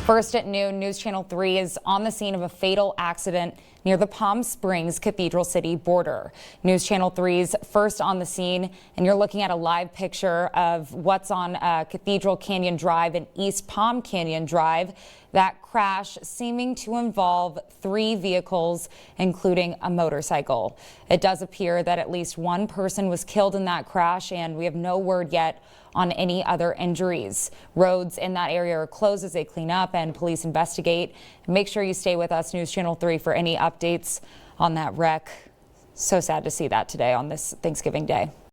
First at noon, News Channel 3 is on the scene of a fatal accident near the Palm Springs Cathedral City border. News Channel 3's first on the scene, and you're looking at a live picture of what's on Cathedral Canyon Drive and East Palm Canyon Drive. That crash seeming to involve 3 vehicles, including a motorcycle. It does appear that at least one person was killed in that crash, and we have no word yet on any other injuries. Roads in that area are closed as they clean up and police investigate. Make sure you stay with us, News Channel 3, for any updates on that wreck. So sad to see that today on this Thanksgiving Day.